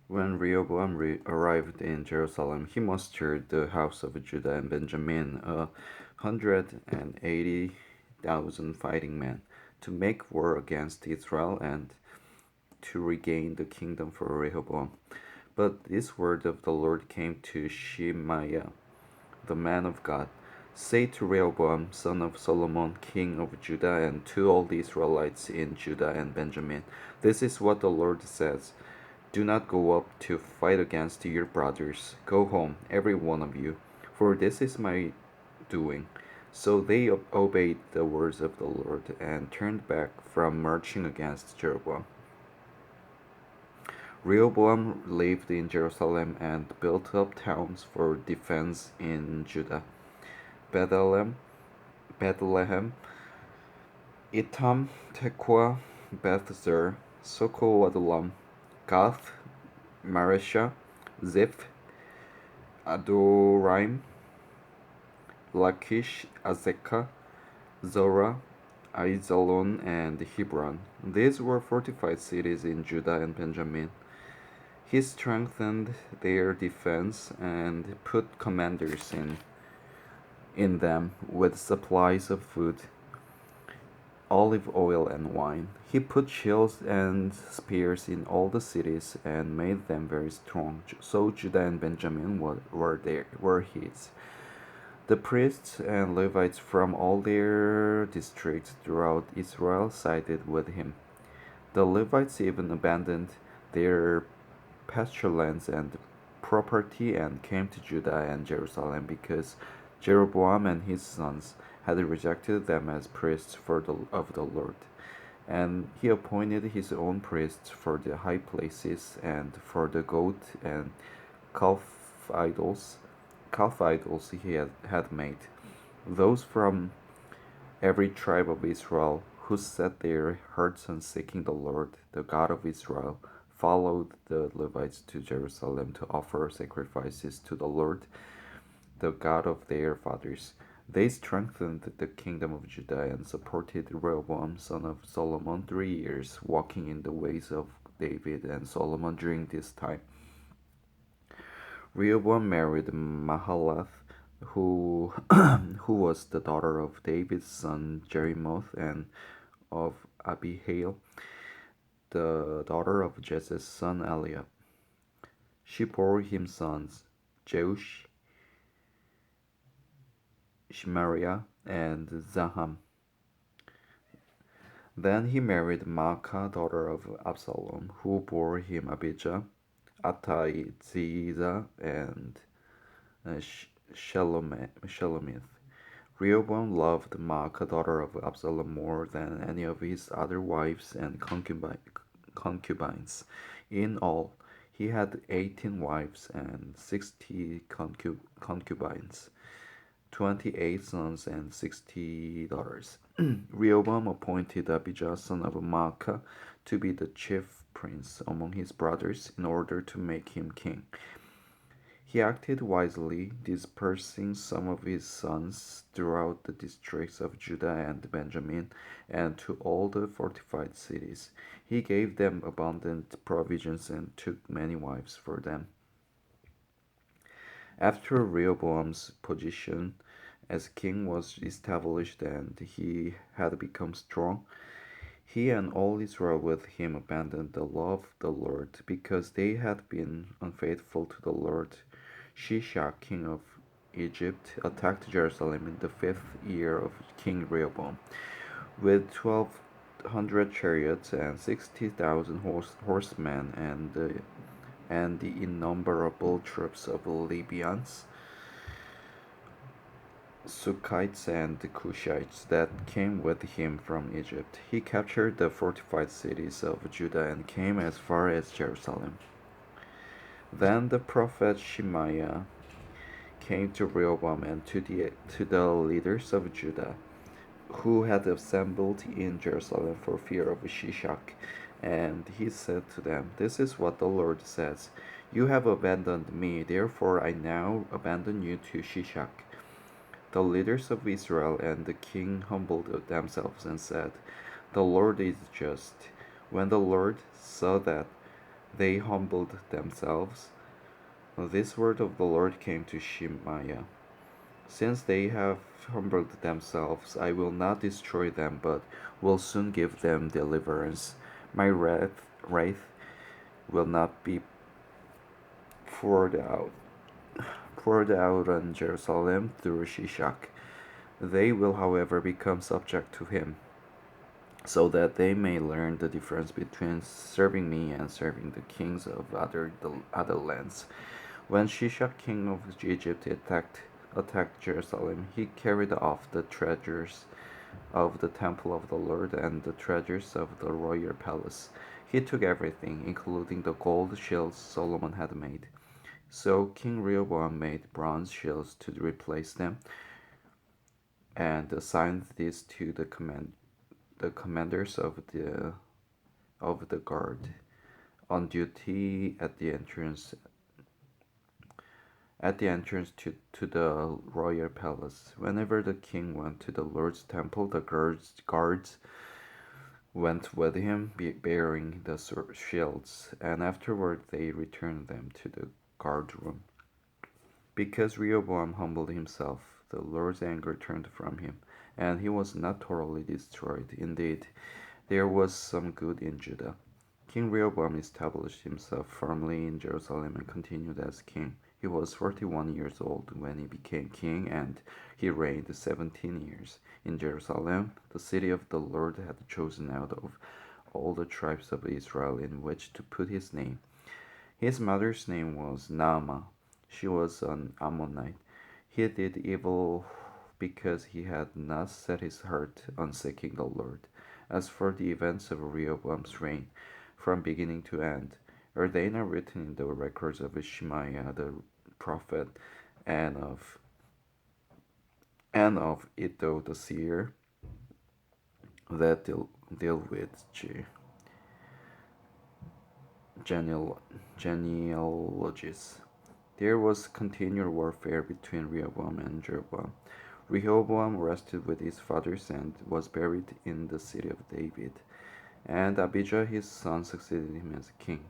When Rehoboam arrived in Jerusalem, he mustered the house of Judah and Benjamin, 180,000 fighting men, to make war against Israel and to regain the kingdom for Rehoboam. But this word of the Lord came to Shemaiah, the man of God. Say to Rehoboam, son of Solomon, king of Judah, and to all the Israelites in Judah and Benjamin, this is what the Lord says. Do not go up to fight against your brothers. Go home, every one of you, for this is my doing. So they obeyed the words of the Lord and turned back from marching against Jeroboam. Rehoboam lived in Jerusalem and built up towns for defense in Judah: Bethlehem, Bethlehem, Etam, Tekoa, Bethzer, Sokowadlam, Gath, Maresha, Ziph, Adoraim, Lachish, Azekah, Zorah, Aizalon, and Hebron. These were fortified cities in Judah and Benjamin. He strengthened their defense and put commanders in them with supplies of food, olive oil, and wine. He put shields and spears in all the cities and made them very strong. So Judah and Benjamin were his. The priests and Levites from all their districts throughout Israel sided with him. The Levites even abandoned their pasture lands and property and came to Judah and Jerusalem because Jeroboam and his sons had rejected them as priests of the Lord. And he appointed his own priests for the high places and for the goat and calf idols, he had made. Those from every tribe of Israel who set their hearts on seeking the Lord, the God of Israel, followed the Levites to Jerusalem to offer sacrifices to the Lord, the God of their fathers. They strengthened the kingdom of Judah and supported Rehoboam, son of Solomon, 3 years, walking in the ways of David and Solomon during this time. Rehoboam married Mahalath, who who was the daughter of David's son Jerimoth and of Abihail, the daughter of Jesse's son Eliab. She bore him sons, Jeush, Shemariah, and Zaham. Then he married Maacah, daughter of Absalom, who bore him Abijah, Attai, and Shelomith. Rehoboam loved Maacah, daughter of Absalom, more than any of his other wives and concubines. In all, he had 18 wives and 60 concubines, 28 sons and 60 daughters. Rehoboam appointed Abijah, son of Maacah, to be the chief prince among his brothers in order to make him king. He acted wisely, dispersing some of his sons throughout the districts of Judah and Benjamin and to all the fortified cities. He gave them abundant provisions and took many wives for them. After Rehoboam's position as king was established and he had become strong, he and all Israel with him abandoned the law of the Lord because they had been unfaithful to the Lord. Shishak, king of Egypt, attacked Jerusalem in the 5th year of King Rehoboam with 1,200 chariots and 60,000 horsemen and the innumerable troops of Libyans, Sukkites, and Cushites that came with him from Egypt. He captured the fortified cities of Judah and came as far as Jerusalem. Then the prophet Shemaiah came to Rehoboam and to the leaders of Judah, who had assembled in Jerusalem for fear of Shishak. And he said to them, "This is what the Lord says. You have abandoned me, therefore I now abandon you to Shishak." The leaders of Israel and the king humbled themselves and said, "The Lord is just." When the Lord saw that they humbled themselves. This word of the Lord came to Shemaiah. Since they have humbled themselves, I will not destroy them, but will soon give them deliverance. My wrath will not be poured out poured out on Jerusalem through Shishak. They will, however, become subject to him, so that they may learn the difference between serving me and serving the kings of other lands. When Shishak, king of Egypt, attacked Jerusalem, he carried off the treasures of the temple of the Lord and the treasures of the royal palace. He took everything, including the gold shields Solomon had made. So King Rehoboam made bronze shields to replace them, and assigned these to the commanders of the guard on duty at the entrance to the royal palace. Whenever the king went to the Lord's temple, the guards went with him, bearing the shields, and afterward they returned them to the guard room. Because Rehoboam humbled himself, the Lord's anger turned from him, and he was not totally destroyed. Indeed, there was some good in Judah. King Rehoboam established himself firmly in Jerusalem and continued as king. He was 41 years old when he became king, and he reigned 17 years. In Jerusalem, the city of the Lord had chosen out of all the tribes of Israel in which to put his name. His mother's name was Naamah. She was an Ammonite. He did evil because he had not set his heart on seeking the Lord. As for the events of Rehoboam's reign, from beginning to end, are they not written in the records of Shemaiah the prophet, and of Iddo the seer, that deal with genealogies? There was continual warfare between Rehoboam and Jeroboam. Rehoboam rested with his fathers and was buried in the city of David, and Abijah his son succeeded him as king.